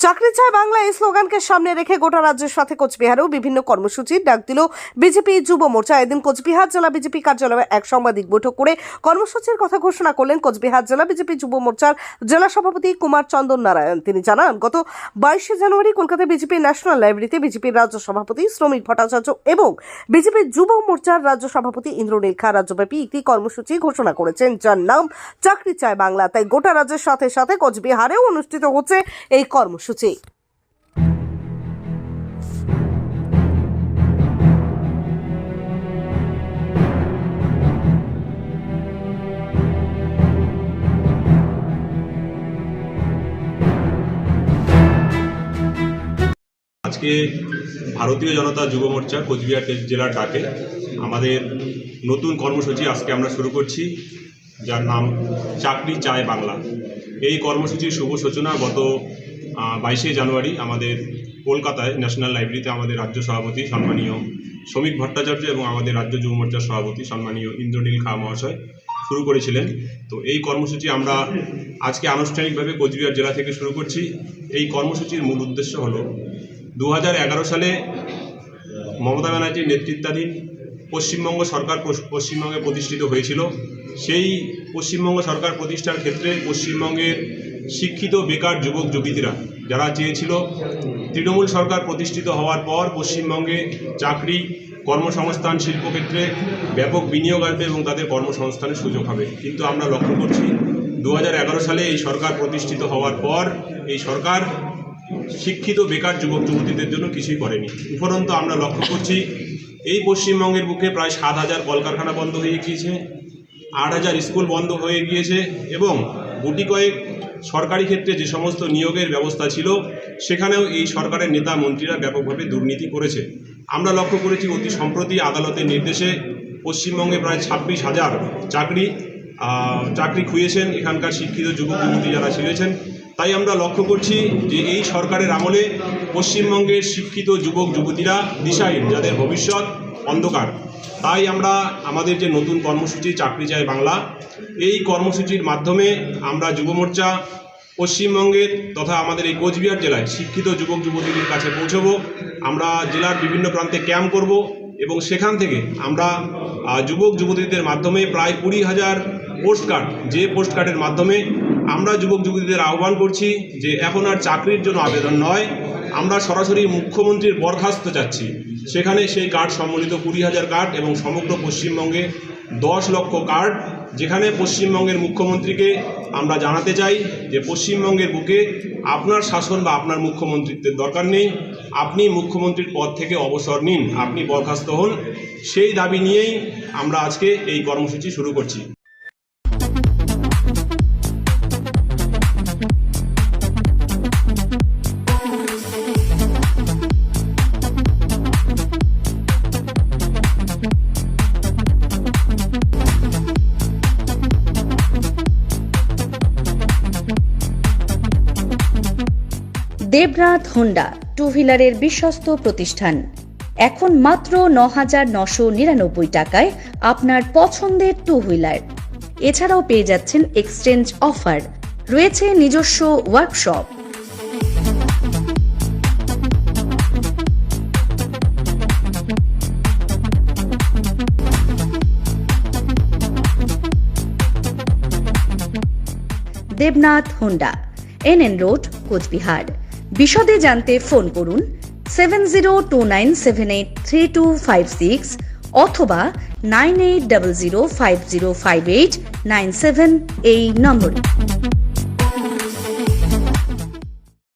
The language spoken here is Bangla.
চাকরি চায় বাংলা এই স্লোগানকে সামনে রেখে গোটা রাজ্যের সাথে কোচবিহারেও বিভিন্ন কর্মসূচির ডাক দিল বিজেপি যুব মোর্চা। এদিন কোচবিহার জেলা বিজেপি কার্যালয়ে এক সাংবাদিক বৈঠক করে কর্মসূচির কথা ঘোষণা করলেন কোচবিহার জেলা বিজেপি যুব মোর্চার জেলা সভাপতি কুমার চন্দন নারায়ণ। তিনি জানান, গত 22 জানুয়ারি কলকাতায় বিজেপি ন্যাশনাল লাইব্রেরিতে বিজেপির রাজ্য সভাপতি শ্রমিক ভট্টাচার্য এবং বিজেপি যুব মোর্চার রাজ্য সভাপতি ইন্দ্রনীল খা রাজ্যব্যাপী একটি কর্মসূচি ঘোষণা করেছেন, যার নাম চাকরি চায় বাংলা। তাই গোটা রাজ্যের সাথে সাথে কোচবিহারেও অনুষ্ঠিত হচ্ছে এই কর্মসূচি। আজকে ভারতীয় জনতা যুব মোর্চা কোচবিহার জেলার ডাকে আমাদের নতুন কর্মসূচি আজকে আমরা শুরু করছি, যার নাম চাকরি চায় বাংলা। এই কর্মসূচির শুভ সূচনা গত 22 জানুয়ারি আমাদের কলকাতায় ন্যাশনাল লাইব্রেরিতে আমাদের রাজ্য সভাপতি সম্মানীয় শ্রমিক ভট্টাচার্য এবং আমাদের রাজ্য যুব মোর্চার সভাপতি সম্মানীয় ইন্দ্রনীল খা মহাশয় শুরু করেছিলেন। তো এই কর্মসূচি আমরা আজকে আনুষ্ঠানিকভাবে কোচবিহার জেলা থেকে শুরু করছি। এই কর্মসূচির মূল উদ্দেশ্য হলো 2011 সালে মমতা ব্যানার্জির নেতৃত্বাধীন পশ্চিমবঙ্গ সরকার পশ্চিমবঙ্গে প্রতিষ্ঠিত হয়েছিল। সেই পশ্চিমবঙ্গ সরকার প্রতিষ্ঠার ক্ষেত্রে পশ্চিমবঙ্গের শিক্ষিত বেকার যুবক যুবতীরা যারা চেয়েছিল তৃণমূল সরকার প্রতিষ্ঠিত হওয়ার পর পশ্চিমবঙ্গে চাকরি, কর্মসংস্থান, শিল্পক্ষেত্রে ব্যাপক বিনিয়োগ আসবে এবং তাদের কর্মসংস্থানের সুযোগ হবে। কিন্তু আমরা লক্ষ্য করছি 2011 সালে এই সরকার প্রতিষ্ঠিত হওয়ার পর এই সরকার শিক্ষিত বেকার যুবক যুবতীদের জন্য কিছুই করেনি। উপরন্তু আমরা লক্ষ্য করছি এই পশ্চিমবঙ্গের বুকে প্রায় 7,000 কলকারখানা বন্ধ হয়ে গিয়েছে, 8,000 স্কুল বন্ধ হয়ে গিয়েছে এবং গুটি কয়েক সরকারি ক্ষেত্রে যে সমস্ত নিয়োগের ব্যবস্থা ছিল সেখানেও এই সরকারের নেতা মন্ত্রীরা ব্যাপকভাবে দুর্নীতি করেছে। আমরা লক্ষ্য করেছি অতি সম্প্রতি আদালতের নির্দেশে পশ্চিমবঙ্গে প্রায় 26,000 চাকরি খুইয়েছেন এখানকার শিক্ষিত যুবক যুবতী যারা ছিলেছেন। তাই আমরা লক্ষ্য করছি যে এই সরকারের আমলে পশ্চিমবঙ্গের শিক্ষিত যুবক যুবতীরা দিশাহীন, যাদের ভবিষ্যৎ অন্ধকার। তাই আমরা আমাদের যে নতুন কর্মসূচি চাকরি চায় বাংলা, এই কর্মসূচির মাধ্যমে আমরা যুব মোর্চা পশ্চিমবঙ্গের তথা আমাদের এই কোচবিহার জেলায় শিক্ষিত যুবক যুবতীদের কাছে পৌঁছবো। আমরা জেলার বিভিন্ন প্রান্তে ক্যাম্প করব এবং সেখান থেকে আমরা যুবক যুবতীদের মাধ্যমে প্রায় 20,000 পোস্টকার্ড, যে পোস্টকার্ডের মাধ্যমে আমরা যুবক যুবতীদের আহ্বান করছি যে এখন আর চাকরির জন্য আবেদন নয়, আমরা সরাসরি মুখ্যমন্ত্রীর বরখাস্ত চাচ্ছি। সেখানে সেই কার্ড সম্বলিত 20,000 কার্ড এবং সমগ্র পশ্চিমবঙ্গে 10 লক্ষ কার্ড, যেখানে পশ্চিমবঙ্গের মুখ্যমন্ত্রীকে আমরা জানাতে চাই যে পশ্চিমবঙ্গের বুকে আপনার শাসন বা আপনার মুখ্যমন্ত্রীত্বের দরকার নেই, আপনি মুখ্যমন্ত্রীর পদ থেকে অবসর নিন, আপনি বরখাস্ত হন। সেই দাবি নিয়েই আমরা আজকে এই কর্মসূচি শুরু করছি। দেবনাথ হোন্ডা টু হুইলারের বিশ্বস্ত প্রতিষ্ঠান। এখন মাত্র 9,999 টাকায় আপনার পছন্দের টু হুইলার। এছাড়াও পেয়ে যাচ্ছেন এক্সচেঞ্জ অফার, রয়েছে নিজস্ব workshop. Debnath Honda, NN road, Coochbehar. বিশদে জানতে ফোন করুন 7029783256 অথবা 9800505897 এই নম্বরে।